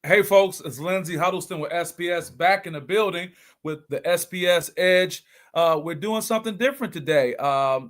Hey, folks, it's Lindsay Huddleston with SPS back in the building with the SPS Edge. We're doing something different today. I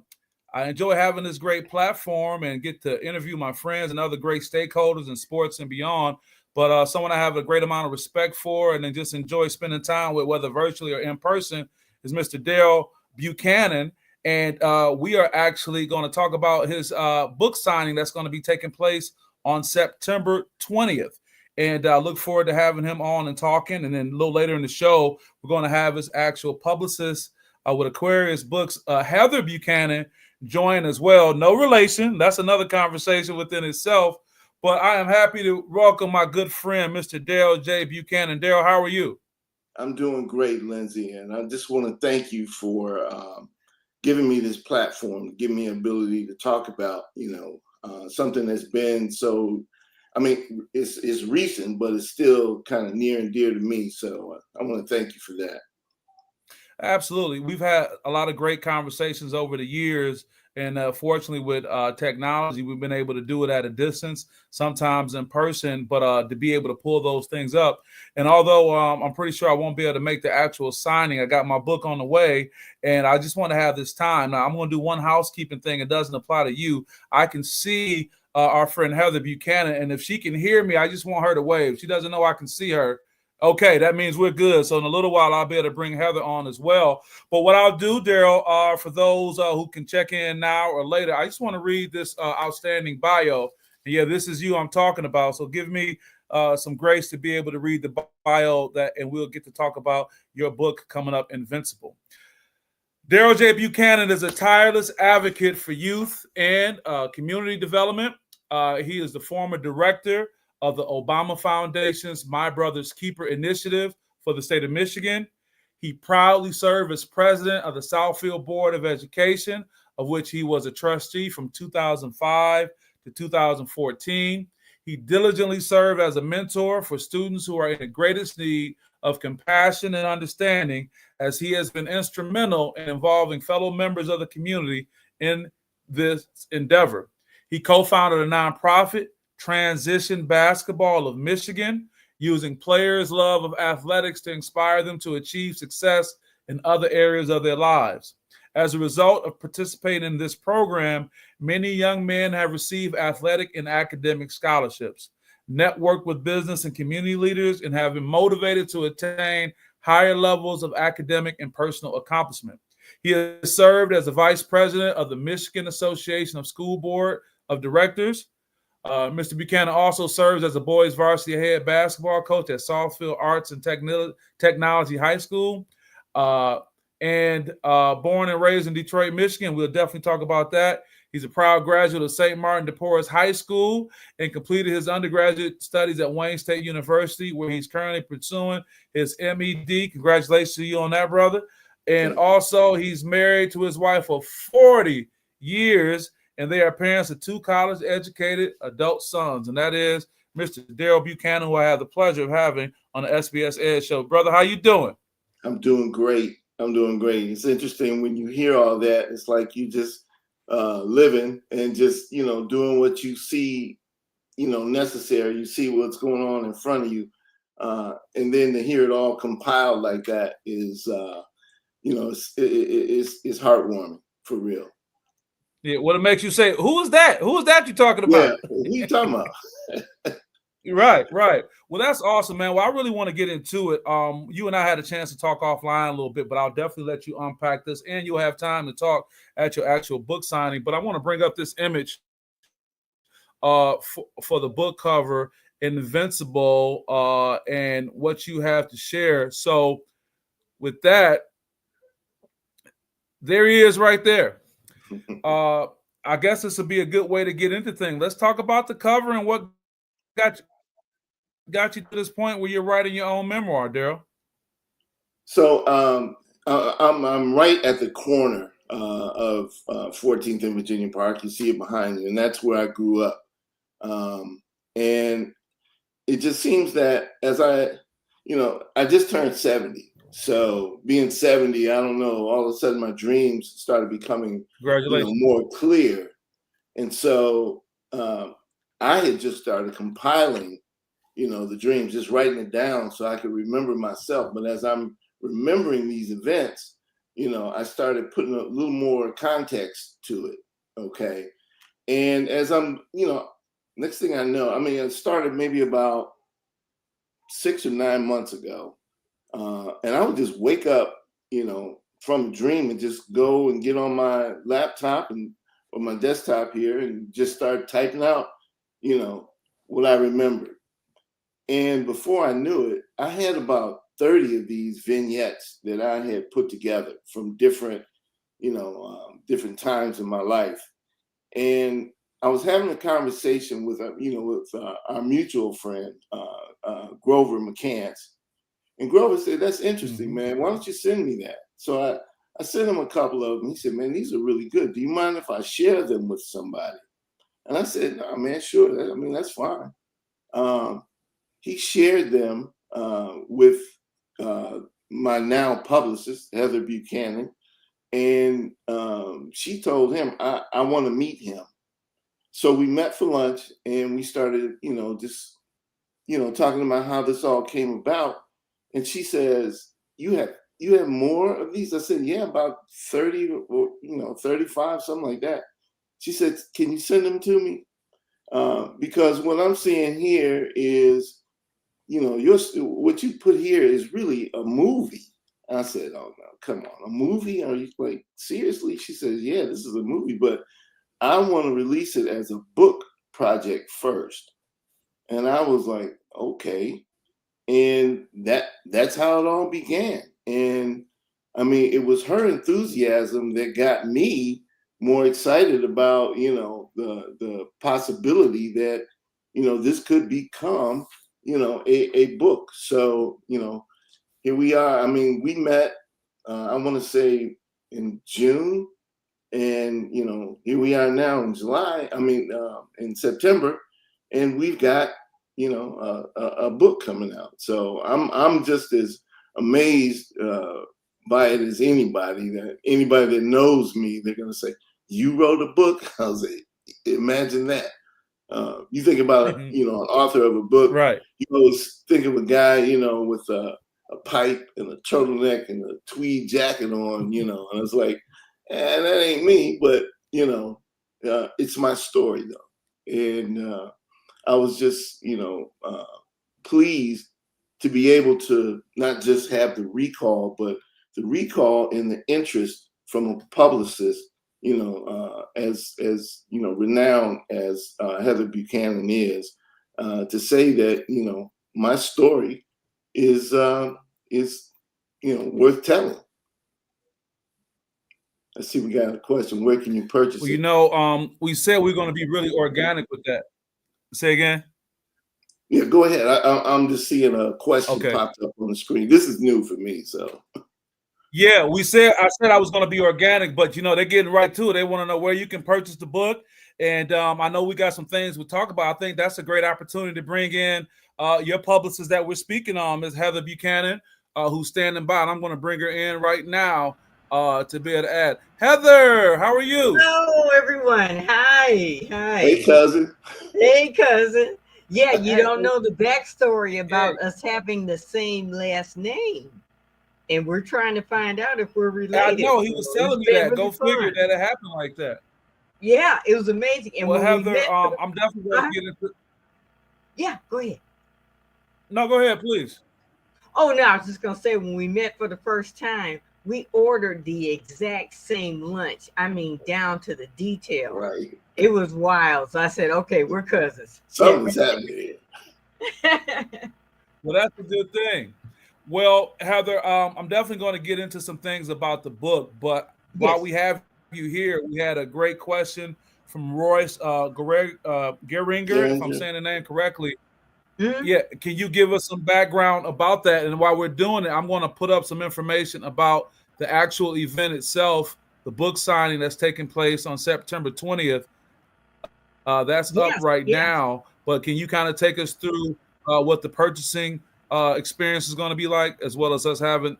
enjoy having this great platform and get to interview my friends and other great stakeholders in sports and beyond. But someone I have a great amount of respect for and then just enjoy spending time with, whether virtually or in person, is Mr. Daryl Buchanan. And we are actually going to talk about his book signing that's going to be taking place on September 20th. And I look forward to having him on and talking. And then a little later in the show, we're going to have his actual publicist with Aquarius Books, Heather Buchanan, join as well. No relation. That's another conversation within itself. But I am happy to welcome my good friend, Mr. Daryl J. Buchanan. Daryl, how are you? I'm doing great, Lindsay. And I just want to thank you for giving me this platform, giving me ability to talk about, something that's been so, it's recent, but it's still kind of near and dear to me. So I want to thank you for that. Absolutely. We've had a lot of great conversations over the years. And fortunately, with technology, we've been able to do it at a distance, sometimes in person, but to be able to pull those things up. And although I'm pretty sure I won't be able to make the actual signing, I got my book on the way, and I just want to have this time. Now, I'm going to do one housekeeping thing. It doesn't apply to you. I can see our friend Heather Buchanan, and if she can hear me, I just want her to wave. She doesn't know I can see her. Okay, that means we're good. So in a little while, I'll be able to bring Heather on as well. But what I'll do, Daryl, for those who can check in now or later, I just want to read this outstanding bio. And yeah, this is you I'm talking about. So give me some grace to be able to read the bio and we'll get to talk about your book coming up, Invincible. Daryl J. Buchanan is a tireless advocate for youth and community development. He is the former director of the Obama Foundation's My Brother's Keeper initiative for the state of Michigan. He proudly served as president of the Southfield Board of Education, of which he was a trustee from 2005 to 2014. He diligently served as a mentor for students who are in the greatest need of compassion and understanding, as he has been instrumental in involving fellow members of the community in this endeavor. He co-founded a nonprofit, Transition Basketball of Michigan, using players' love of athletics to inspire them to achieve success in other areas of their lives. As a result of participating in this program, many young men have received athletic and academic scholarships, networked with business and community leaders, and have been motivated to attain higher levels of academic and personal accomplishment. He has served as the vice president of the Michigan Association of School Board of Directors. Mr. Buchanan also serves as a boys varsity head basketball coach at Southfield Arts and Technology High School. And born and raised in Detroit, Michigan. We'll definitely talk about that. He's a proud graduate of St. Martin de Porres High School and completed his undergraduate studies at Wayne State University, where he's currently pursuing his MED. Congratulations to you on that, brother. And also, he's married to his wife for 40 years, and they are parents of two college-educated adult sons, and that is Mr. Daryl Buchanan, who I have the pleasure of having on the SPS Edge show. Brother, how you doing? I'm doing great. It's interesting when you hear all that. It's like you just living and just, doing what you see, necessary. You see what's going on in front of you. And then to hear it all compiled like that is, it's heartwarming, for real. Yeah, what it makes you say, who is that? Who is that you're talking about? Yeah, who you talking about? Right. Well, that's awesome, man. Well, I really want to get into it. You and I had a chance to talk offline a little bit, but I'll definitely let you unpack this, and you'll have time to talk at your actual book signing. But I want to bring up this image for the book cover, Invincible, and what you have to share. So with that, there he is right there. I guess this would be a good way to get into things. Let's talk about the cover and what got you to this point where you're writing your own memoir, Daryl. So I'm right at the corner of 14th and Virginia Park. You see it behind you, and that's where I grew up. And it just seems that as I just turned 70. So being 70, I don't know, all of a sudden my dreams started becoming more clear. And so I had just started compiling the dreams, just writing it down so I could remember myself. But as I'm remembering these events, I started putting a little more context to it. Okay. And as I'm, next thing I know, it started maybe about 6 or 9 months ago. And I would just wake up, from a dream and just go and get on my laptop or my desktop here and just start typing out, what I remembered. And before I knew it, I had about 30 of these vignettes that I had put together from different, different times in my life. And I was having a conversation with our mutual friend, Grover McCants. And Grover said, "That's interesting, man. Why don't you send me that?" So I sent him a couple of them. He said, "Man, these are really good. Do you mind if I share them with somebody?" And I said, "No, man, sure. That's fine." He shared them with my now publicist, Heather Buchanan. And she told him, I want to meet him. So we met for lunch and we started, just, talking about how this all came about. And she says, you have more of these? I said, yeah, about 30 or, 35, something like that. She said, can you send them to me? Because what I'm seeing here is, what you put here is really a movie. I said, oh no, come on, a movie? Are you like, seriously? She says, yeah, this is a movie, but I want to release it as a book project first. And I was like, okay. And that's how it all began. And it was her enthusiasm that got me more excited about, the possibility that, this could become, a book. So, here we are. We met, I want to say in June, and, here we are now in July, in September, and we've got, a book coming out. So I'm just as amazed by it as anybody that knows me. They're going to say, you wrote a book? I was like, imagine that. You think about, an author of a book, right? You always think of a guy, with a pipe and a turtleneck and a tweed jacket on, and it's like, that ain't me, but, it's my story though. And I was just, pleased to be able to not just have the recall, but the recall and the interest from a publicist, as renowned as Heather Buchanan is, to say that, my story is worth telling. Let's see, we got a question. Where can you purchase it? We said we're going to be really organic with that. Say again. Yeah, go ahead. I'm just seeing a question popped up on the screen. This is new for me, so. Yeah, I said I was going to be organic, but they're getting right to it. They want to know where you can purchase the book, and I know we got some things we'll talk about. I think that's a great opportunity to bring in your publicist that we're speaking on, Ms. Heather Buchanan, who's standing by, and I'm going to bring her in right now to be able to add. Heather, how are you? Hello, everyone. Hi. Hey, cousin. Hey, cousin. Yeah, you don't know the backstory about us having the same last name. And we're trying to find out if we're related. I know, he was telling me that. Really Go figure that it happened like that. Yeah, it was amazing. And well, Heather, I'm definitely going to get into. Yeah, go ahead. No, go ahead, please. Oh, no, I was just going to say, when we met for the first time, we ordered the exact same lunch. Down to the detail. Right. It was wild. So I said, okay, we're cousins. Something's happening. Well, that's a good thing. Well, Heather, I'm definitely going to get into some things about the book, but while we have you here, we had a great question from Royce Geringer, if I'm saying the name correctly. Mm-hmm. Yeah, can you give us some background about that? And while we're doing it, I'm going to put up some information about the actual event itself, the book signing that's taking place on September 20th. That's up right now, but can you kind of take us through what the purchasing experience is going to be like, as well as us having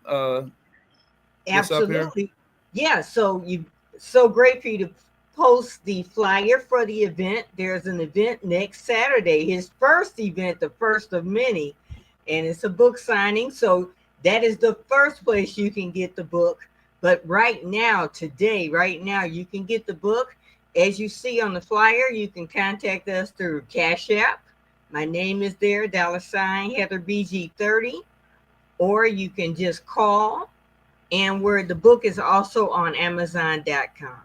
absolutely. Yeah, so great for you to post the flyer for the event. There's an event next Saturday, his first event, the first of many, and it's a book signing. So that is the first place you can get the book. But right now, today, right now, you can get the book. As you see on the flyer, you can contact us through Cash App. My name is there, $ Heather BG30, or you can just call, and where the book is also on Amazon.com.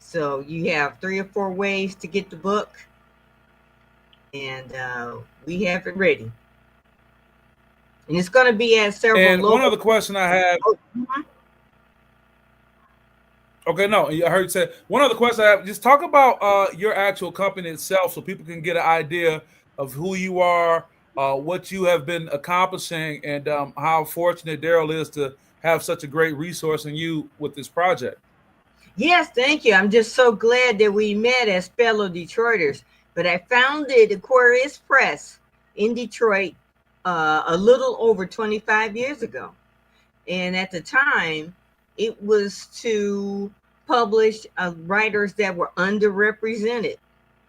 So you have 3 or 4 ways to get the book, and we have it ready. And it's going to be at several. And one other question I have. Okay, no, I heard you say one other question I have. Just talk about your actual company itself, so people can get an idea of who you are, what you have been accomplishing, and how fortunate Darryl is to have such a great resource in you with this project. Yes, thank you. I'm just so glad that we met as fellow Detroiters. But I founded Aquarius Press in Detroit a little over 25 years ago. And at the time, it was to publish writers that were underrepresented,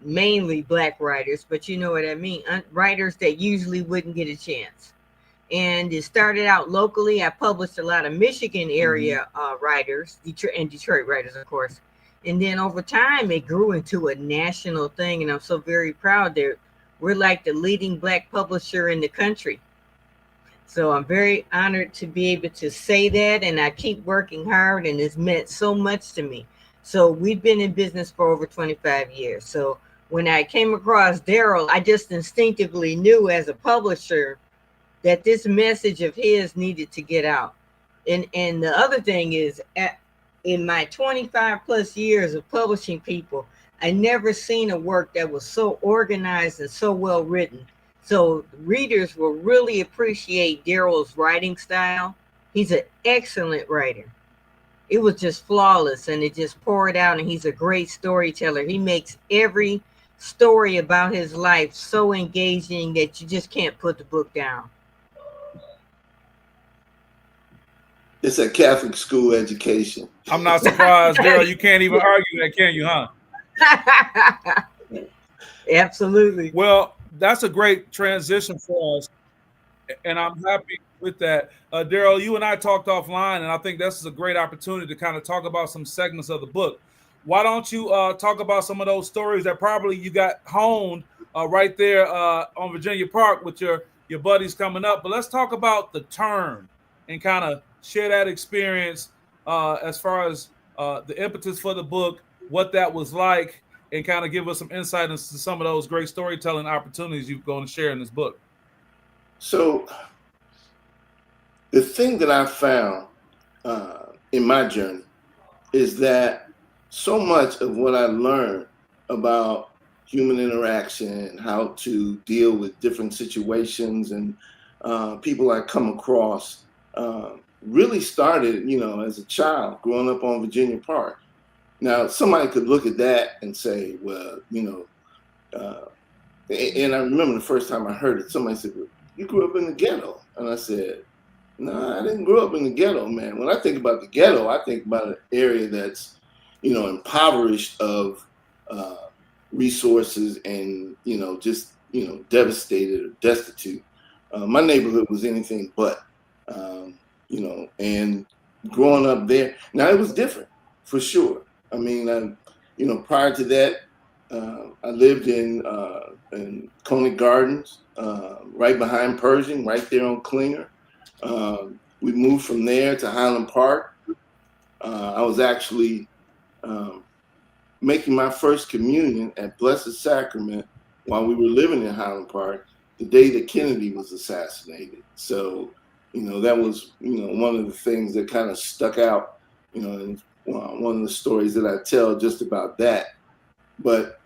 mainly Black writers, but you know what I mean, writers that usually wouldn't get a chance. And it started out locally. I published a lot of Michigan area writers, Detroit writers, of course. And then over time, it grew into a national thing. And I'm so very proud that we're like the leading Black publisher in the country. So I'm very honored to be able to say that, and I keep working hard, and it's meant so much to me. So we've been in business for over 25 years. So when I came across Darryl, I just instinctively knew as a publisher that this message of his needed to get out. And the other thing is, in my 25 plus years of publishing people, I never seen a work that was so organized and so well written. So readers will really appreciate Darryl's writing style. He's an excellent writer. It was just flawless, and it just poured out, and he's a great storyteller. He makes every story about his life so engaging that you just can't put the book down. It's a Catholic school education. I'm not surprised, Darryl. You can't even argue that, can you, huh? Absolutely. Well, that's a great transition for us, and I'm happy with that. Darryl, you and I talked offline, and I think this is a great opportunity to kind of talk about some segments of the book. Why don't you talk about some of those stories that probably you got honed right there on Virginia Park with your buddies coming up. But let's talk about the turn and kind of share that experience as far as the impetus for the book, what that was like, and kind of give us some insight into some of those great storytelling opportunities you're going to share in this book. So the thing that I found in my journey is that so much of what I learned about human interaction, how to deal with different situations and people I come across really started, as a child growing up on Virginia Park. Now, somebody could look at that and say, well, and I remember the first time I heard it, somebody said, well, you grew up in the ghetto. And I said, no, I didn't grow up in the ghetto, man. When I think about the ghetto, I think about an area that's, impoverished of resources and, just, devastated or destitute. My neighborhood was anything but, and growing up there. Now, it was different, for sure. I mean, prior to that, I lived in Coney Gardens, right behind Pershing, right there on Klinger. We moved from there to Highland Park. I was actually making my first communion at Blessed Sacrament while we were living in Highland Park the day that Kennedy was assassinated. So, that was, one of the things that kind of stuck out, and one of the stories that I tell just about that. But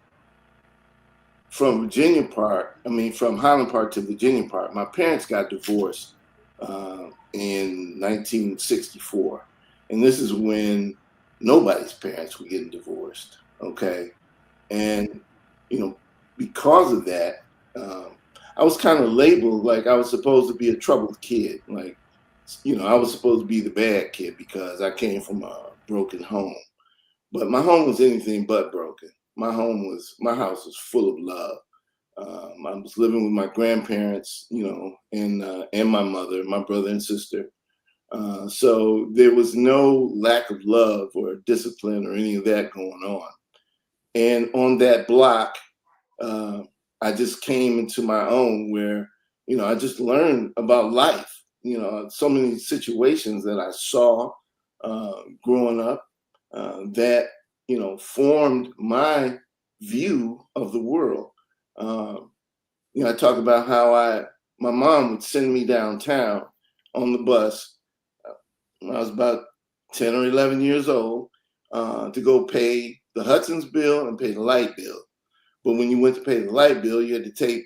from Highland Park to Virginia Park, my parents got divorced in 1964. And this is when nobody's parents were getting divorced, okay? And, because of that, I was kind of labeled like I was supposed to be a troubled kid. Like, I was supposed to be the bad kid because I came from a broken home. But my home was anything but broken. My house was full of love. I was living with my grandparents, and my mother, my brother and sister. So there was no lack of love or discipline or any of that going on. And on that block, I just came into my own where, I just learned about life. So many situations that I saw growing up that, formed my view of the world. I talk about how my mom would send me downtown on the bus when I was about 10 or 11 years old to go pay the Hudson's bill and pay the light bill. But when you went to pay the light bill, you had to take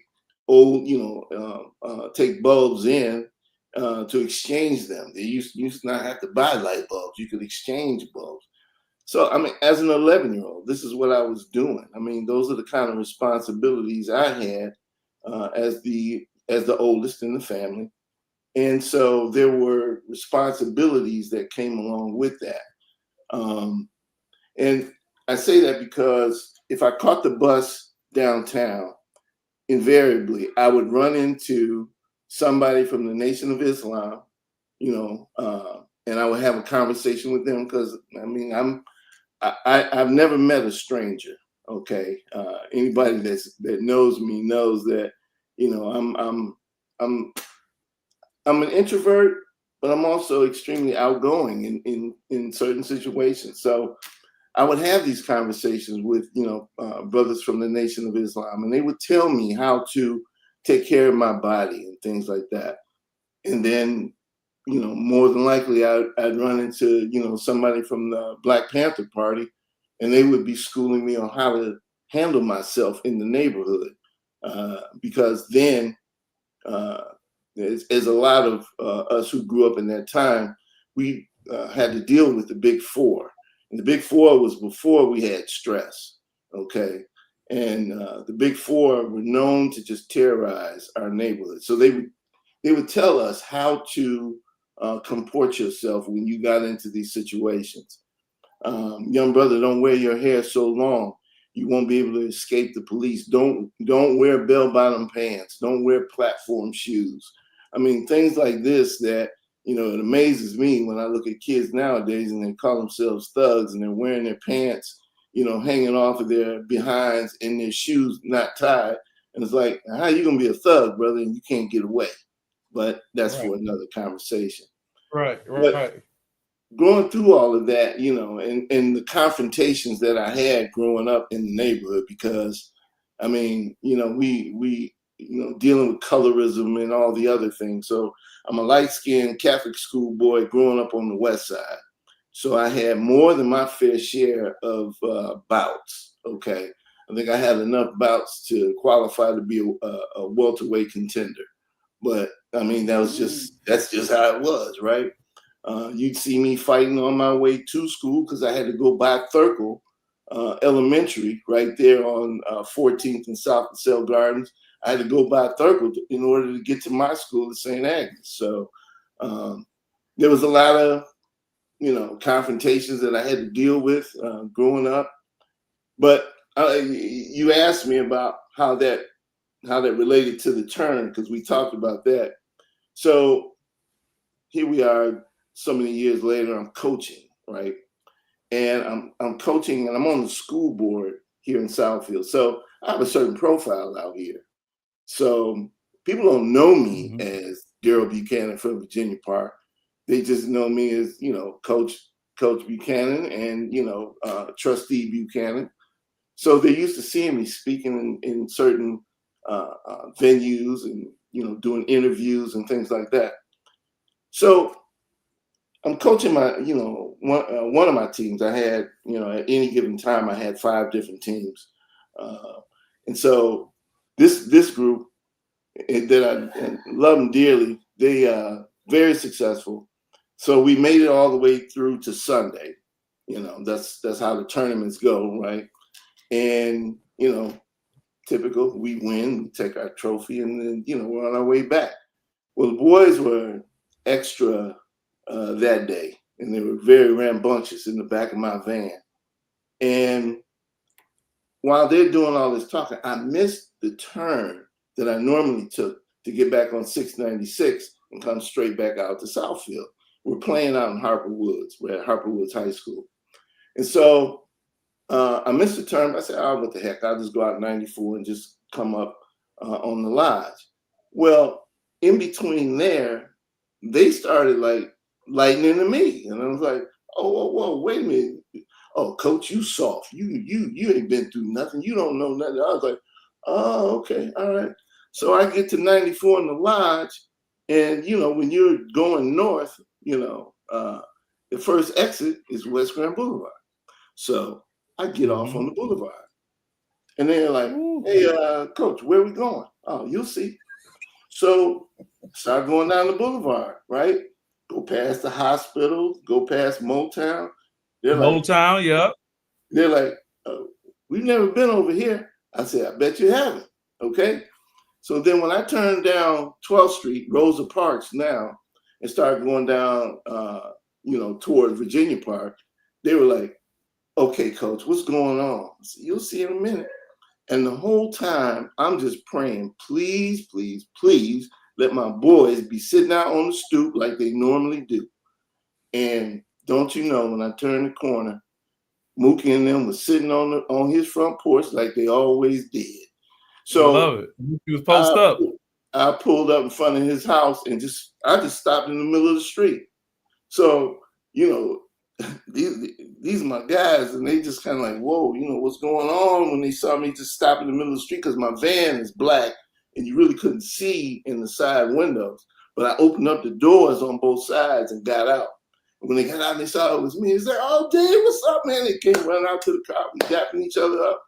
take bulbs in to exchange them. They used to not have to buy light bulbs. You could exchange bulbs. So, as an 11-year-old, this is what I was doing. Those are the kind of responsibilities I had as the oldest in the family. And so there were responsibilities that came along with that. And I say that because if I caught the bus downtown, invariably I would run into somebody from the Nation of Islam, and I would have a conversation with them because I've never met a stranger. Okay, anybody that knows me knows that I'm an introvert, but I'm also extremely outgoing in certain situations. So I would have these conversations with brothers from the Nation of Islam, and they would tell me how to take care of my body and things like that. And then more than likely I'd run into somebody from the Black Panther Party, and they would be schooling me on how to handle myself in the neighborhood, because then as a lot of us who grew up in that time, we had to deal with the Big Four. And the Big Four was before we had stress, okay? And the Big Four were known to just terrorize our neighborhood. So they would tell us how to comport yourself when you got into these situations. Young brother, don't wear your hair so long. You won't be able to escape the police. Don't wear bell-bottom pants. Don't wear platform shoes. Things like this that, it amazes me when I look at kids nowadays and they call themselves thugs and they're wearing their pants, hanging off of their behinds and their shoes not tied. And it's like, how are you going to be a thug, brother, and you can't get away? But that's for another conversation. Right. But going through all of that, and the confrontations that I had growing up in the neighborhood, because, we dealing with colorism and all the other things. So I'm a light-skinned Catholic school boy growing up on the West Side. So I had more than my fair share of bouts, okay? I think I had enough bouts to qualify to be a welterweight contender. But, that's just how it was, right? You'd see me fighting on my way to school because I had to go by Thurkle Elementary right there on 14th and South LaSalle Gardens. I had to go by Thurkle in order to get to my school at St. Agnes. So there was a lot of, confrontations that I had to deal with growing up. But you asked me about how that related to the turn, because we talked about that. So here we are so many years later, I'm coaching, right? And I'm coaching and I'm on the school board here in Southfield. So I have a certain profile out here. So people don't know me as Daryl Buchanan from Virginia Park. They just know me as, Coach Buchanan and, Trustee Buchanan. So they're used to seeing me speaking in certain venues and, doing interviews and things like that. So I'm coaching my, one of my teams. I had, at any given time, I had 5 different teams. And so this group that I love them dearly, they are very successful. So we made it all the way through to Sunday. That's how the tournaments go, right? And, typical, we win, we take our trophy, and then, we're on our way back. Well, the boys were extra that day, and they were very rambunctious in the back of my van. And while they're doing all this talking, I missed the turn that I normally took to get back on 696 and come straight back out to Southfield. We're playing out in Harper Woods. We're at Harper Woods High School. And so I missed the turn. I said, oh, what the heck? I'll just go out 94 and just come up on the lodge. Well, in between there, they started like lightning to me. And I was like, oh, whoa, wait a minute. Oh, coach, you soft. You ain't been through nothing. You don't know nothing. I was like, oh, okay, all right. So I get to 94 in the lodge, and when you're going north, the first exit is West Grand Boulevard. So I get off on the boulevard, and they're like, hey, coach, where we going? Oh, you'll see. So start going down the boulevard, right? Go past the hospital, go past Motown. They're like, Motown, yeah. They're like, we've never been over here. I said, I bet you haven't. Okay. So then when I turned down 12th Street, Rosa Parks now, and started going down, toward Virginia Park, they were like, okay, coach, what's going on? I said, you'll see in a minute. And the whole time I'm just praying, please, please, please let my boys be sitting out on the stoop like they normally do. And don't you know, when I turned the corner, Mookie and them was sitting on his front porch like they always did. So I love it. He was posted up. I pulled up in front of his house and I just stopped in the middle of the street. So, these are my guys, and they just kind of like, whoa, what's going on, when they saw me just stop in the middle of the street, because my van is black and you really couldn't see in the side windows. But I opened up the doors on both sides and got out. When they got out and they saw it was me, they said, oh, Dave, what's up, man? They came running out to the car. We dapping each other up.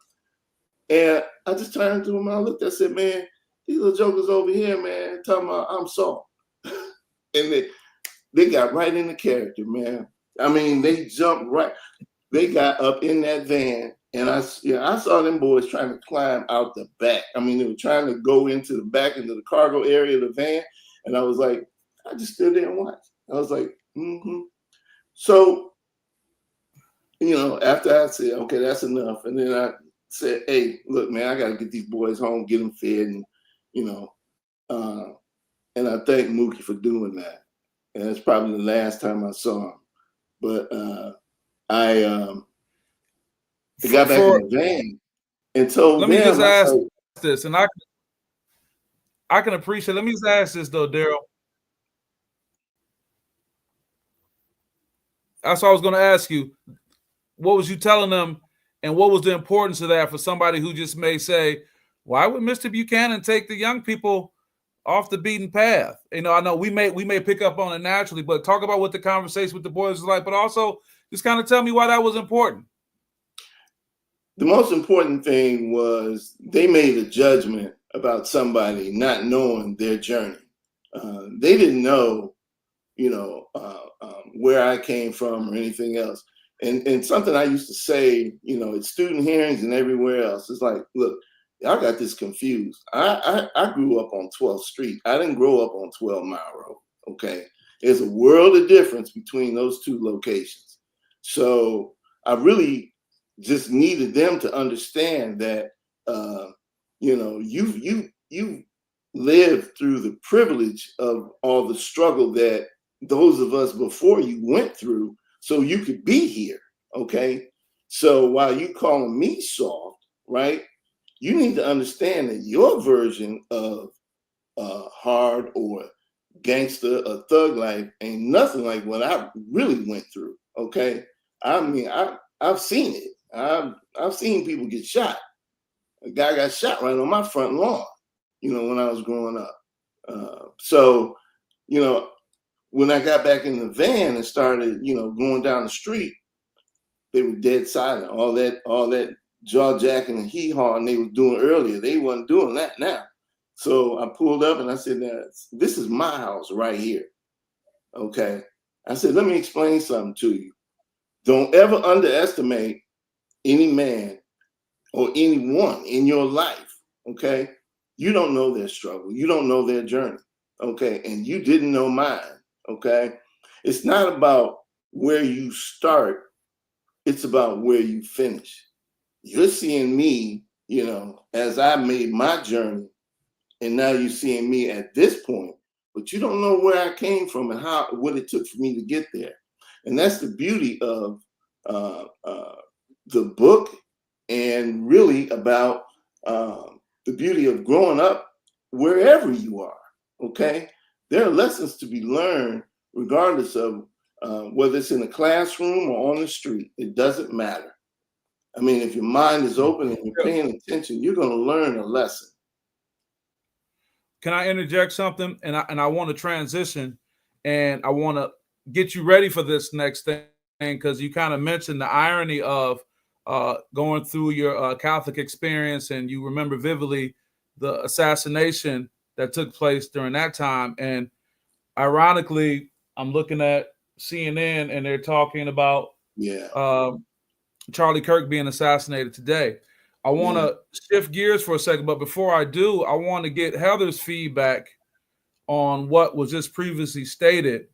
And I just turned to them. I looked, I said, man, these little jokers over here, man, talking about I'm soft. And they got right into character, man. I mean, they jumped right. They got up in that van, and I saw them boys trying to climb out the back. I mean, they were trying to go into the back, into the cargo area of the van. And I was like, I just stood there and watched. I was like, mm-hmm. So, after I said, okay, that's enough. And then I said, hey, look, man, I got to get these boys home, get them fed. And, and I thank Mookie for doing that. And that's probably the last time I saw him. But I got back in the van and told them. Let me just ask this, and I can appreciate. Let me just ask this though, Daryl. That's what I was going to ask you. What was you telling them, and what was the importance of that for somebody who just may say, why would Mr. Buchanan take the young people off the beaten path? I know we may pick up on it naturally, but talk about what the conversation with the boys was like, but also just kind of tell me why that was important. The most important thing was they made a judgment about somebody not knowing their journey. They didn't know, where I came from or anything else. And something I used to say, at student hearings and everywhere else, it's like, look, y'all got this confused. I grew up on 12th Street. I didn't grow up on 12 Mile Road, okay? There's a world of difference between those two locations. So I really just needed them to understand that, you lived through the privilege of all the struggle that those of us before you went through, so you could be here, okay? So while you calling me soft, right, you need to understand that your version of hard or gangster or thug life ain't nothing like what I really went through, okay? I mean, I've seen it. I've seen people get shot. A guy got shot right on my front lawn, when I was growing up. So, when I got back in the van and started, going down the street, they were dead silent. All that jaw jacking and hee-hawing they was doing earlier, they wasn't doing that now. So I pulled up and I said, this is my house right here, okay? I said, let me explain something to you. Don't ever underestimate any man or anyone in your life, okay? You don't know their struggle. You don't know their journey, okay? And you didn't know mine. Okay. It's not about where you start. It's about where you finish. You're seeing me, as I made my journey, and now you're seeing me at this point, but you don't know where I came from and what it took for me to get there. And that's the beauty of the book, and really about the beauty of growing up wherever you are. Okay, there are lessons to be learned regardless of whether it's in a classroom or on the street. It doesn't matter. I mean, if your mind is open and you're paying attention, you're going to learn a lesson. Can I interject something? And I want to transition, and I want to get you ready for this next thing, because you kind of mentioned the irony of going through your Catholic experience, and you remember vividly the assassination that took place during that time. And ironically, I'm looking at CNN, and they're talking about Charlie Kirk being assassinated today. I want to shift gears for a second, but before I do, I want to get Heather's feedback on what was just previously stated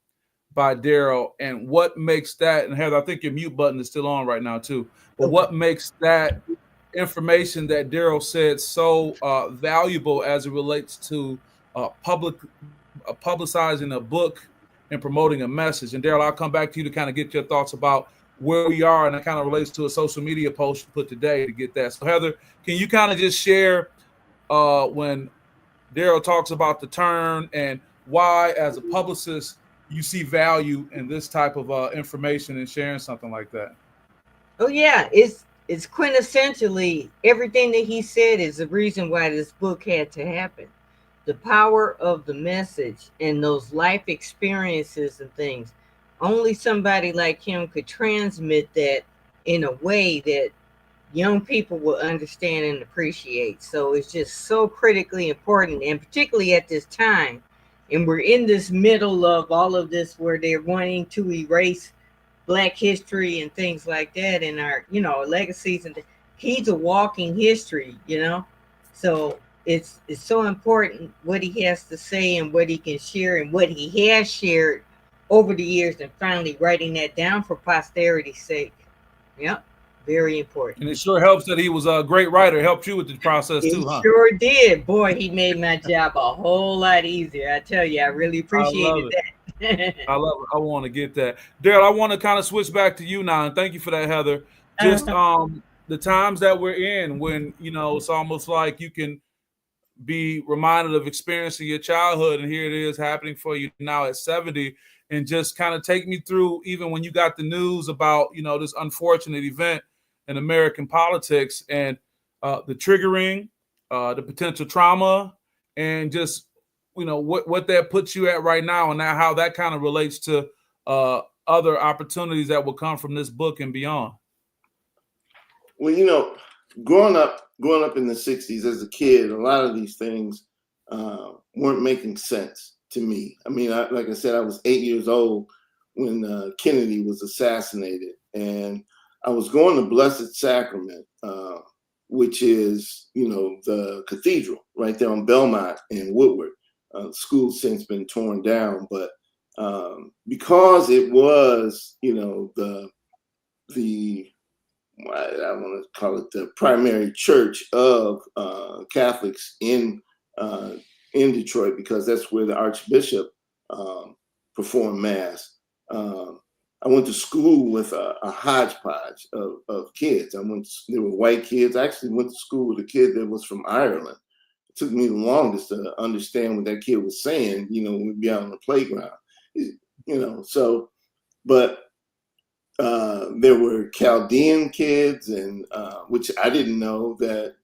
by Daryl, and what makes that, and Heather, I think your mute button is still on right now too, but what makes that information that Daryl said so valuable as it relates to publicizing a book and promoting a message. And Daryl, I'll come back to you to kind of get your thoughts about where we are, and it kind of relates to a social media post you put today to get that. So Heather, can you kind of just share when Daryl talks about the turn and why, as a publicist, you see value in this type of information and sharing something like that? Oh yeah, it's quintessentially everything that he said is the reason why this book had to happen. The power of the message and those life experiences and things. Only somebody like him could transmit that in a way that young people will understand and appreciate. So it's just so critically important, and particularly at this time. And we're in this middle of all of this where they're wanting to erase Black history and things like that in our, legacies. And he's a walking history, So it's so important what he has to say and what he can share and what he has shared over the years, and finally writing that down for posterity's sake. Yep. Very important. And it sure helps that he was a great writer. Helped you with the process too, huh? Sure did. Boy, he made my job a whole lot easier. I tell you, I really appreciated that. I love it. I want to get that. Daryl, I want to kind of switch back to you now, and thank you for that, Heather. Just the times that we're in when, it's almost like you can be reminded of experiencing your childhood, and here it is happening for you now at 70. And just kind of take me through, even when you got the news about, this unfortunate event in American politics, and the triggering, the potential trauma, and just, what that puts you at right now, and now how that kind of relates to other opportunities that will come from this book and beyond. Well, growing up in the 60s as a kid, a lot of these things weren't making sense to me. I mean, like I said, I was 8 years old when Kennedy was assassinated, and I was going to Blessed Sacrament, which is, the cathedral right there on Belmont and Woodward. School's since been torn down, but because it was, I want to call it the primary church of Catholics in Detroit, because that's where the Archbishop performed Mass. I went to school with a hodgepodge of kids. There were white kids. I actually went to school with a kid that was from Ireland. It took me the longest to understand what that kid was saying, when we'd be out on the playground, but there were Chaldean kids, and which I didn't know that,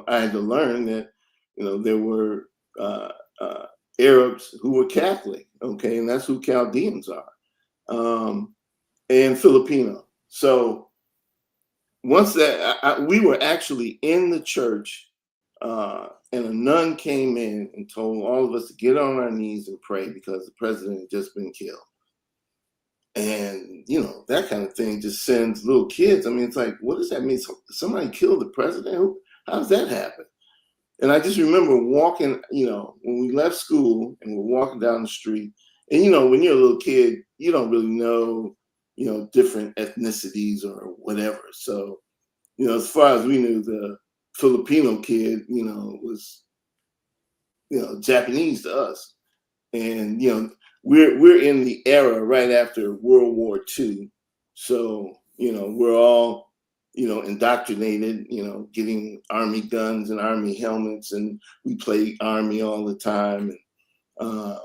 I had to learn that, there were Arabs who were Catholic, okay, and that's who Chaldeans are, and Filipino. So once that, we were actually in the church, and a nun came in and told all of us to get on our knees and pray because the president had just been killed. And, that kind of thing just sends little kids. I mean, it's like, what does that mean? Somebody killed the president? How does that happen? And I just remember walking, when we left school and we're walking down the street, And, you know, when you're a little kid, you don't really know, you know, different ethnicities or whatever. So, you know, as far as we knew, the Filipino kid, you know, was, you know, Japanese to us. And, you know, we're in the era right after World War II. So, you know, we're all, you know, indoctrinated, you know, getting Army guns and Army helmets, and we played Army all the time. And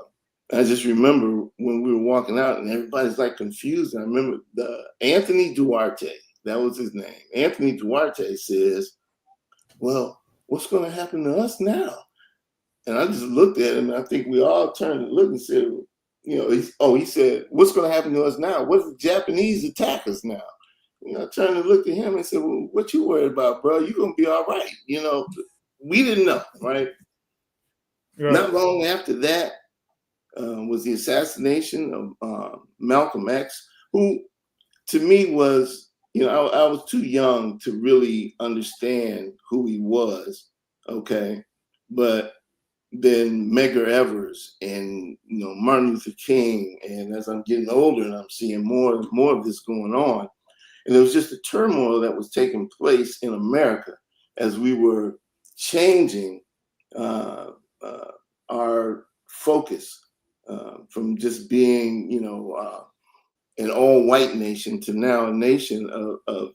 I just remember when we were walking out and everybody's like confused. I remember Anthony Duarte, that was his name. Anthony Duarte says, well, what's going to happen to us now? And I just looked at him, and I think we all turned and looked and said, you know, he said, what's going to happen to us now? What if the Japanese attack us now? You know, I turned and looked at him and said, well, what you worried about, bro? You're going to be all right. You know, we didn't know, right? Not long after that was the assassination of Malcolm X, who to me was, you know, I was too young to really understand who he was, okay? But then Medgar Evers and, you know, Martin Luther King, and as I'm getting older and I'm seeing more of this going on, and it was just the turmoil that was taking place in America as we were changing our focus from just being, you know, an all-white nation to now a nation of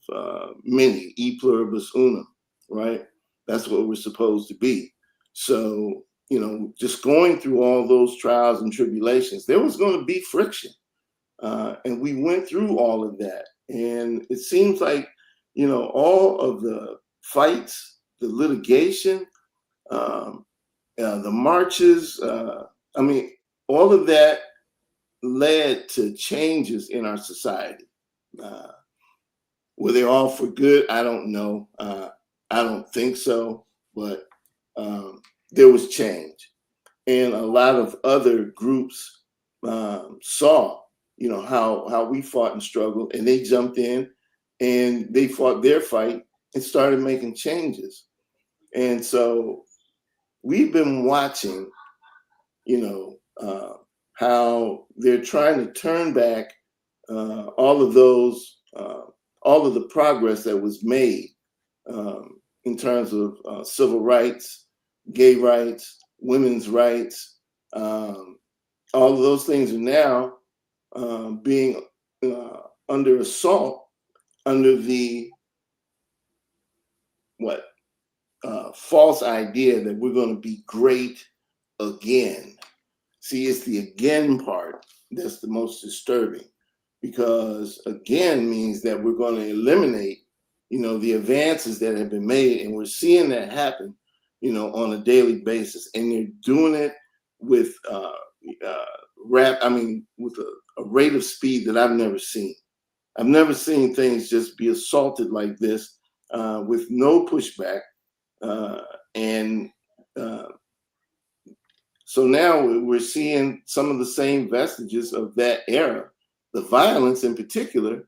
many, e pluribus unum, right? That's what we're supposed to be. So, you know, just going through all those trials and tribulations, there was going to be friction. And we went through all of that. And it seems like, you know, all of the fights, the litigation, the marches, I mean, all of that led to changes in our society. Were they all for good? I don't know. I don't think so, but there was change. And a lot of other groups saw, you know, how we fought and struggled, and they jumped in and they fought their fight and started making changes. And so we've been watching, you know, how they're trying to turn back all of those, all of the progress that was made in terms of civil rights, gay rights, women's rights. All of those things are now being under assault under the false idea that we're going to be great again. See, it's the again part that's the most disturbing, because again means that we're going to eliminate, you know, the advances that have been made, and we're seeing that happen, you know, on a daily basis, and they're doing it with with a rate of speed that I've never seen. I've never seen things just be assaulted like this with no pushback, so now we're seeing some of the same vestiges of that era. The violence in particular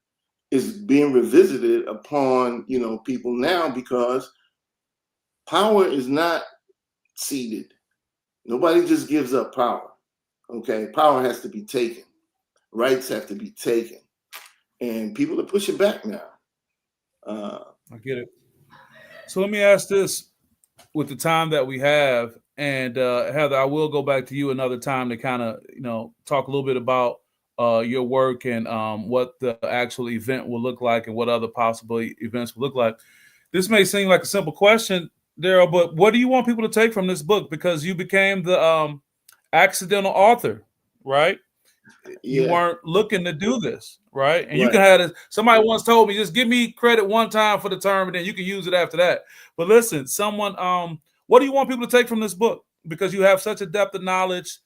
is being revisited upon, you know, people now, because power is not ceded. Nobody just gives up power. Okay, power has to be taken. Rights have to be taken. And people are pushing back now. I get it. So let me ask this with the time that we have, and Heather, I will go back to you another time to kind of, you know, talk a little bit about your work and what the actual event will look like and what other possible events will look like. This may seem like a simple question, Daryl, but what do you want people to take from this book? Because you became the accidental author, right? You weren't looking to do this, right? And you can have this. Somebody once told me, just give me credit one time for the term, and then you can use it after that. But listen, what do you want people to take from this book? Because you have such a depth of knowledge,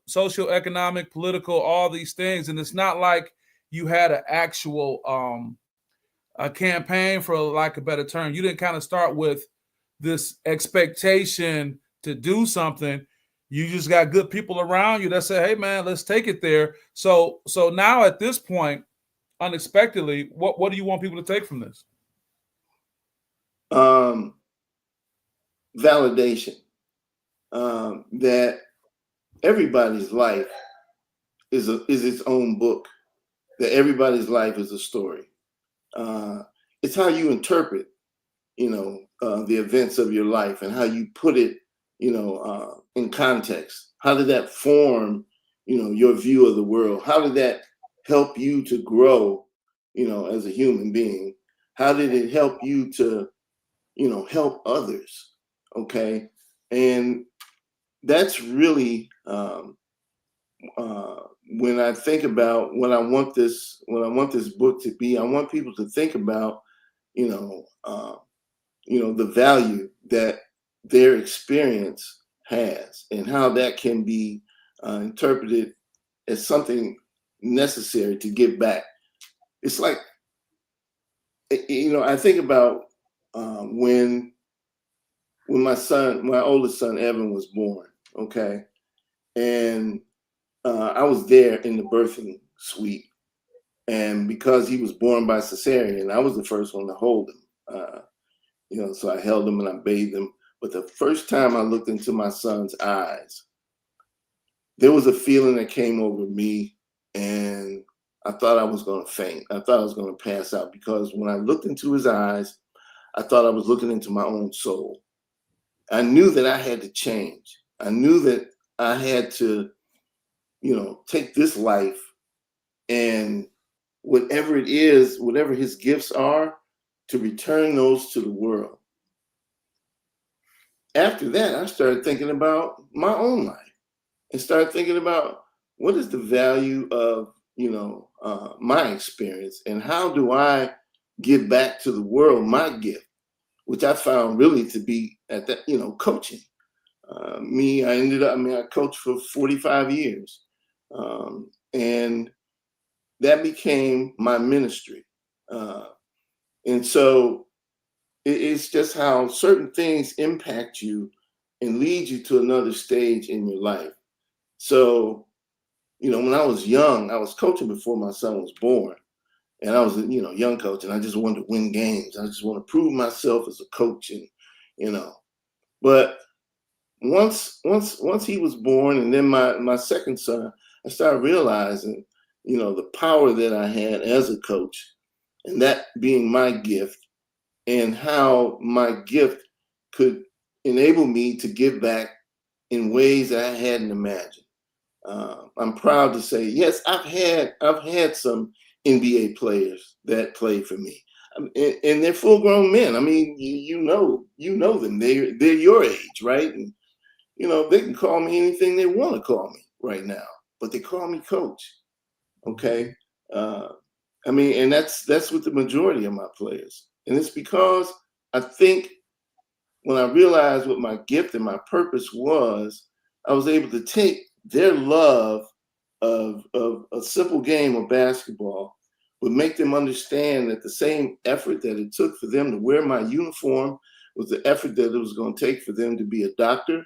social, economic, political, all these things, and it's not like you had an actual a campaign, for lack of a better term. You didn't kind of start with this expectation to do something. You just got good people around you that say, hey, man, let's take it there. So now at this point, unexpectedly, what do you want people to take from this? Validation that everybody's life is its own book. That everybody's life is a story. It's how you interpret, the events of your life and how you put it, in context. How did that form, your view of the world? How did that help you to grow, as a human being? How did it help you to, help others? Okay. And that's really, when I think about what I want this book to be, I want people to think about, the value that their experience has and how that can be interpreted as something necessary to give back. It's like, I think about when my oldest son, Evan, was born, okay? And I was there in the birthing suite. And because he was born by cesarean, I was the first one to hold him. So I held him and I bathed him. But the first time I looked into my son's eyes, there was a feeling that came over me, and I thought I was going to faint. I thought I was going to pass out, because when I looked into his eyes, I thought I was looking into my own soul. I knew that I had to change. I knew that I had to, take this life and whatever it is, whatever his gifts are, to return those to the world. After that, I started thinking about my own life and started thinking about what is the value of, my experience, and how do I give back to the world my gift, which I found really to be at that, coaching. I coached for 45 years. And that became my ministry. And so it's just how certain things impact you and lead you to another stage in your life. So, when I was young, I was coaching before my son was born. And I was a, young coach, and I just wanted to win games. I just want to prove myself as a coach, and, but once he was born, and then my second son, I started realizing, the power that I had as a coach, and that being my gift, and how my gift could enable me to give back in ways that I hadn't imagined. I'm proud to say, yes, I've had some NBA players that played for me, and they're full-grown men. I mean, you know them. They're your age, right? And they can call me anything they want to call me right now, but they call me coach. Okay. And that's with the majority of my players. And it's because I think when I realized what my gift and my purpose was, I was able to take their love of a simple game of basketball, would make them understand that the same effort that it took for them to wear my uniform was the effort that it was going to take for them to be a doctor,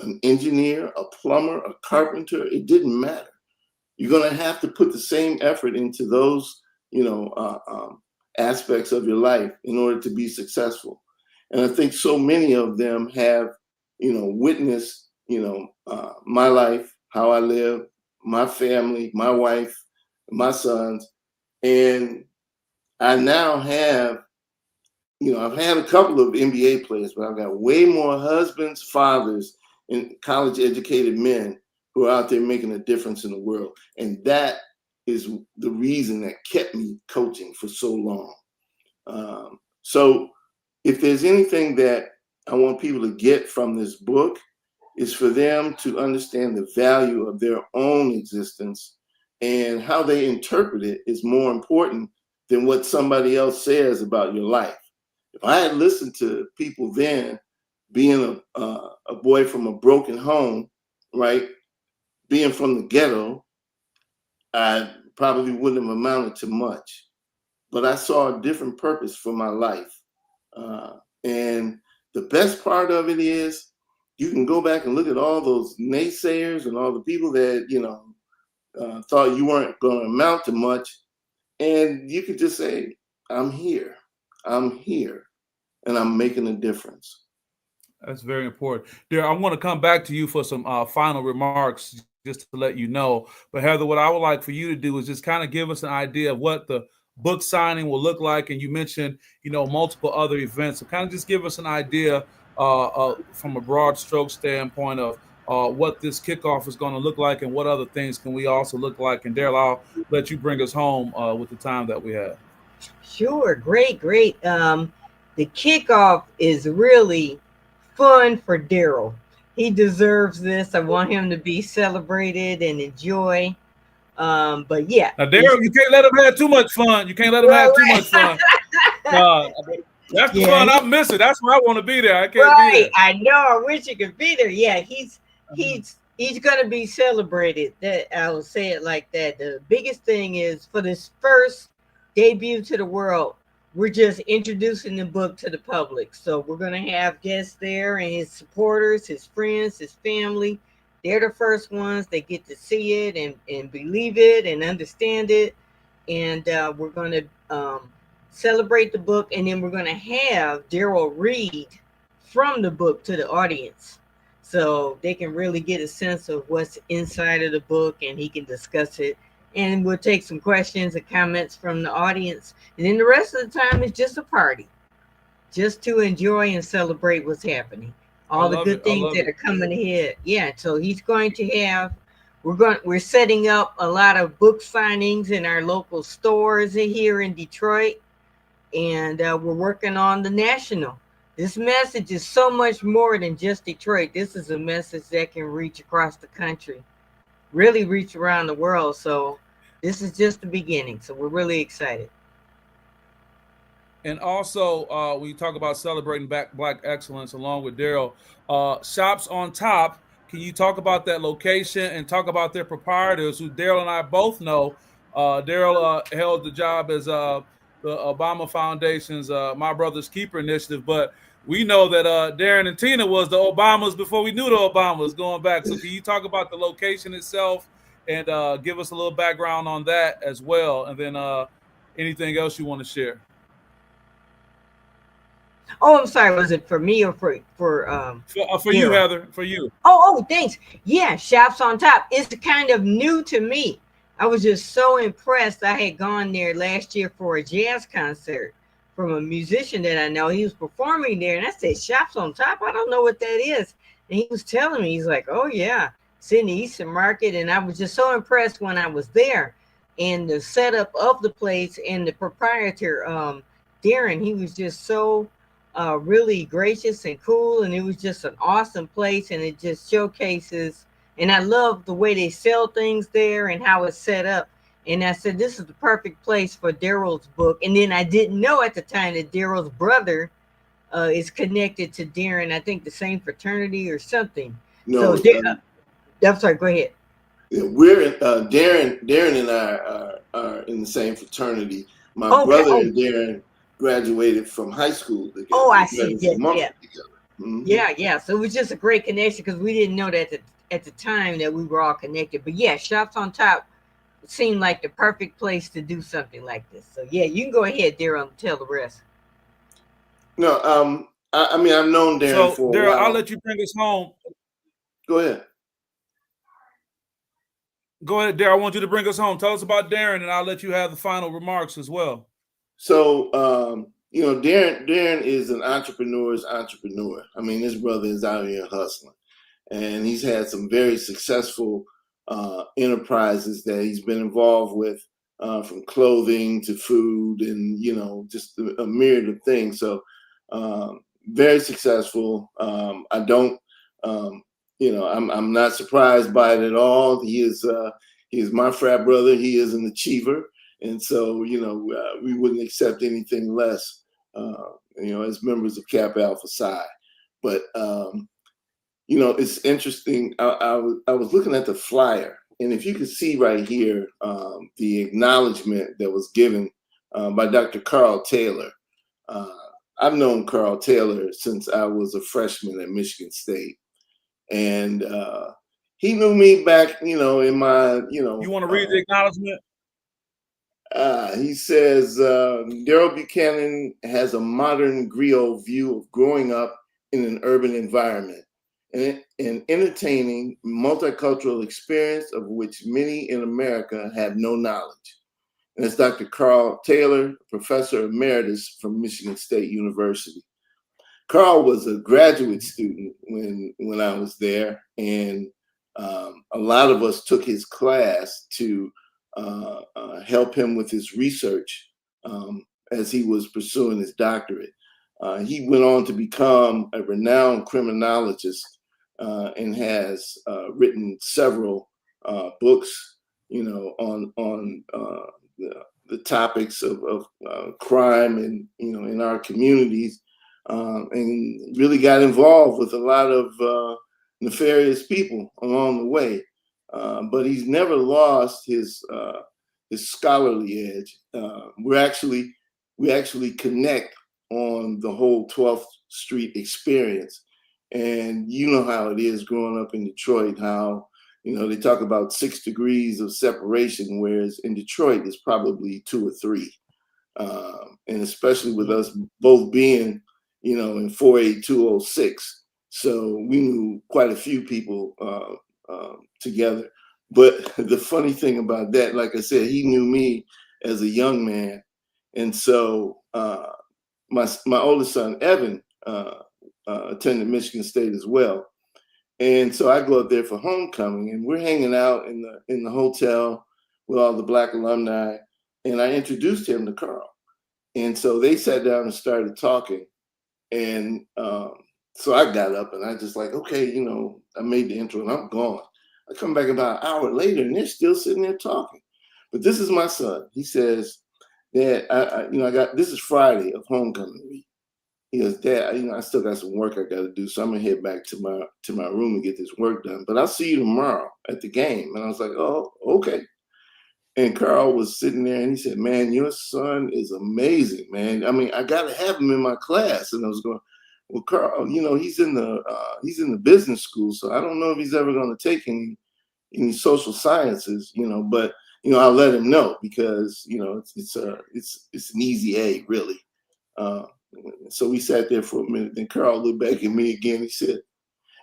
an engineer, a plumber, a carpenter. It didn't matter. You're going to have to put the same effort into those, aspects of your life in order to be successful. And I think so many of them have, witnessed, my life, how I live, my family, my wife, my sons. And I now have, I've had a couple of NBA players, but I've got way more husbands, fathers, and college educated men who are out there making a difference in the world. And that is the reason that kept me coaching for so long. So if there's anything that I want people to get from this book, is for them to understand the value of their own existence, and how they interpret it is more important than what somebody else says about your life. If I had listened to people then, being a boy from a broken home, right, being from the ghetto, I probably wouldn't have amounted to much. But I saw a different purpose for my life. And the best part of it is, you can go back and look at all those naysayers and all the people that, thought you weren't going to amount to much. And you could just say, I'm here, and I'm making a difference. That's very important. Darryle, I want to come back to you for some final remarks. just to let you know. But Heather, what I would like for you to do is just kind of give us an idea of what the book signing will look like. And you mentioned, multiple other events. So kind of just give us an idea from a broad stroke standpoint of what this kickoff is going to look like and what other things can we also look like. And Darryle, I'll let you bring us home with the time that we have. Sure. Great. The kickoff is really fun for Daryl. He deserves this. I want him to be celebrated and enjoy. But yeah. Now, Daryl, you can't let him have too much fun. You can't let him have too much fun. That's the fun I'm missing. That's where I want to be there. I can't be there. I know. I wish you could be there. Yeah, he's going to be celebrated. That I will say it like that. The biggest thing is for this first debut to the world, we're just introducing the book to the public. So we're going to have guests there and his supporters, his friends, his family. They're the first ones that get to see it and believe it and understand it. And we're going to celebrate the book. And then we're going to have Daryl read from the book to the audience, so they can really get a sense of what's inside of the book and he can discuss it. And we'll take some questions and comments from the audience. And then the rest of the time is just a party, just to enjoy and celebrate what's happening. All the good things that are coming ahead. Yeah, so he's going to have, we're setting up a lot of book signings in our local stores here in Detroit. And we're working on the national. This message is so much more than just Detroit. This is a message that can reach across the country, really reach around the world. So this is just the beginning. So we're really excited. And also, when you talk about celebrating Black excellence along with Daryl, Shops on Top, can you talk about that location and talk about their proprietors who Daryl and I both know? Daryl held the job as the Obama Foundation's My Brother's Keeper initiative, but we know that Darren and Tina was the Obamas before we knew the Obamas going back. So can you talk about the location itself and give us a little background on that as well? And then anything else you want to share? Oh, I'm sorry. Was it for me or for you, Heather? For you. Oh, thanks. Yeah, Shops on Top. It's kind of new to me. I was just so impressed. I had gone there last year for a jazz concert from a musician that I know. He was performing there, and I said, Shops on Top? I don't know what that is. And he was telling me, he's like, oh, yeah, it's in the Eastern Market. And I was just so impressed when I was there. And the setup of the place and the proprietor, Darren, he was just so really gracious and cool. And it was just an awesome place. And it just showcases. And I love the way they sell things there and how it's set up. And I said, this is the perfect place for Daryl's book. And then I didn't know at the time that Daryl's brother is connected to Darren. I think the same fraternity or something. No, so I'm sorry, go ahead. We're Darren and I are in the same fraternity. My brother and Darren graduated from high school together. Oh, I see. Yeah. Mm-hmm. Yeah. So it was just a great connection because we didn't know that at the time that we were all connected. But yeah, Shops on Top seemed like the perfect place to do something like this. So yeah, you can go ahead, Daryl, and tell the rest. No, I mean, I've known Darren for a while. I'll let you bring us home. Go ahead. Go ahead, Daryl. I want you to bring us home. Tell us about Darren, and I'll let you have the final remarks as well. So, Darren is an entrepreneur's entrepreneur. I mean, this brother is out here hustling, and he's had some very successful enterprises that he's been involved with, from clothing to food and, just a myriad of things. So very successful. I don't, I'm not surprised by it at all. He is my frat brother. He is an achiever. And so, we wouldn't accept anything less, as members of Kappa Alpha Psi. But, it's interesting. I was looking at the flyer, and if you can see right here, the acknowledgement that was given by Dr. Carl Taylor. I've known Carl Taylor since I was a freshman at Michigan State. And he knew me back, in my, You want to read the acknowledgement? He says, Daryl Buchanan has a modern griot view of growing up in an urban environment. an entertaining multicultural experience of which many in America have no knowledge. And it's Dr. Carl Taylor, professor emeritus from Michigan State University. Carl was a graduate student when I was there, and a lot of us took his class to help him with his research as he was pursuing his doctorate. He went on to become a renowned criminologist and has written several books, on the topics of crime and in our communities, and really got involved with a lot of nefarious people along the way. But he's never lost his scholarly edge. We actually connect on the whole 12th Street experience. And you know how it is growing up in Detroit, how, they talk about 6 degrees of separation, whereas in Detroit, it's probably 2 or 3. And especially with us both being, in 48206. So we knew quite a few people together. But the funny thing about that, like I said, he knew me as a young man. And so my oldest son, Evan, attended Michigan State as well. And so I go up there for homecoming, and we're hanging out in the hotel with all the Black alumni. And I introduced him to Carl. And so they sat down and started talking. And so I got up and I just like, okay, I made the intro and I'm gone. I come back about an hour later and they're still sitting there talking. But this is my son. He says, Dad, I got, this is Friday of homecoming week. He goes, Dad, I still got some work I got to do, so I'm gonna head back to my room and get this work done. But I'll see you tomorrow at the game. And I was like, oh, okay. And Carl was sitting there and he said, man, your son is amazing, man. I mean, I got to have him in my class. And I was going, well, Carl, he's in the business school, so I don't know if he's ever going to take any social sciences, but I'll let him know because it's an easy A, really. So we sat there for a minute. Then Carl looked back at me again. He said,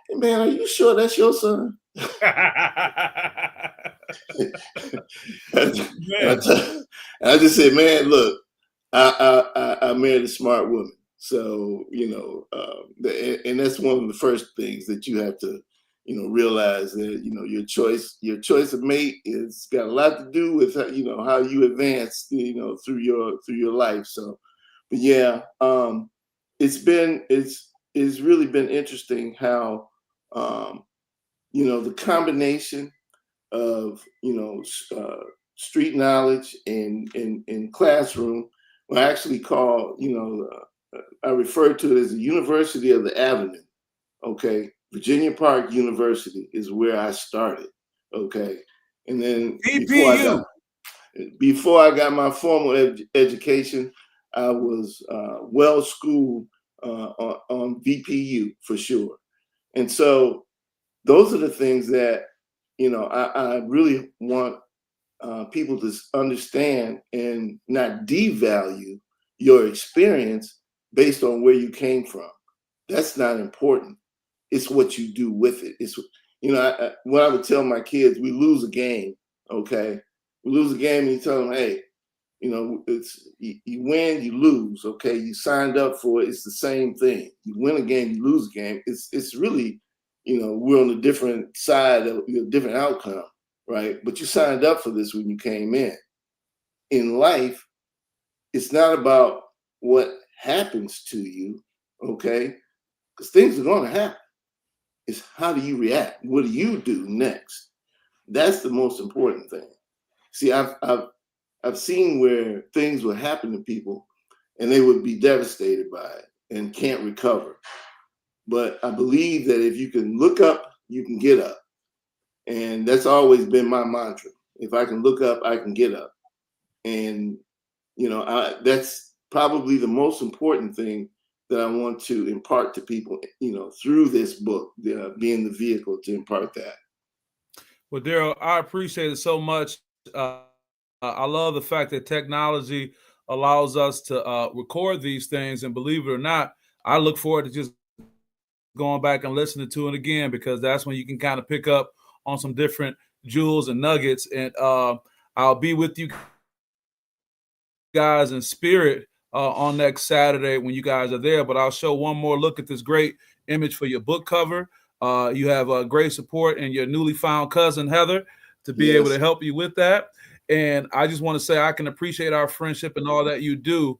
hey, man, are you sure that's your son? I just said, man, look, I married a smart woman. So, and that's one of the first things that you have to, realize that, your choice of mate is got a lot to do with, how you advance, through your life. So, but yeah, it's really been interesting how, the combination of street knowledge and classroom, I actually call I refer to it as the University of the Avenue. Okay, Virginia Park University is where I started. Okay, and then before I got my formal education, I was well schooled on VPU for sure. And so those are the things that I really want people to understand and not devalue your experience based on where you came from. That's not important. It's what you do with it. It's what I would tell my kids, we lose a game, okay? We lose a game and you tell them, hey, it's you win, you lose, okay? You signed up for it. It's the same thing. You win a game, you lose a game. It's really, we're on a different side of a different outcome, right? But you signed up for this when you came in. In life, it's not about what happens to you, okay? Because things are going to happen. It's how do you react? What do you do next? That's the most important thing. See, I've seen where things would happen to people and they would be devastated by it and can't recover. But I believe that if you can look up, you can get up. And that's always been my mantra. If I can look up, I can get up. And, that's probably the most important thing that I want to impart to people, through this book, being the vehicle to impart that. Well, Darryl, I appreciate it so much. I love the fact that technology allows us to record these things. And believe it or not, I look forward to just going back and listening to it again, because that's when you can kind of pick up on some different jewels and nuggets. And I'll be with you guys in spirit on next Saturday when you guys are there. But I'll show one more look at this great image for your book cover. You have great support in your newly found cousin, Heather, to be able to help you with that. And I just want to say I can appreciate our friendship and all that you do.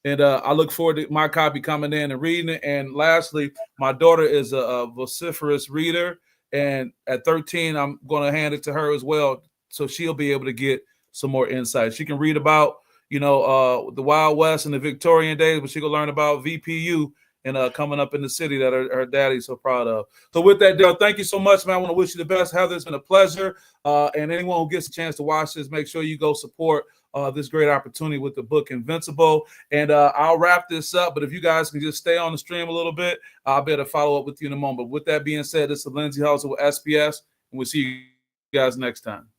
And I look forward to my copy coming in and reading it. And lastly, my daughter is a vociferous reader. And at 13, I'm going to hand it to her as well, so she'll be able to get some more insight. She can read about, the Wild West and the Victorian days, but she can learn about VPU and coming up in the city that her daddy's so proud of. So with that, Daryl, thank you so much, man. I want to wish you the best. Heather, it's been a pleasure. And anyone who gets a chance to watch this, make sure you go support this great opportunity with the book Invincible. And I'll wrap this up, but if you guys can just stay on the stream a little bit, I'll be able to follow up with you in a moment. But with that being said, this is Lindsay Huddleston with SPS, and we'll see you guys next time.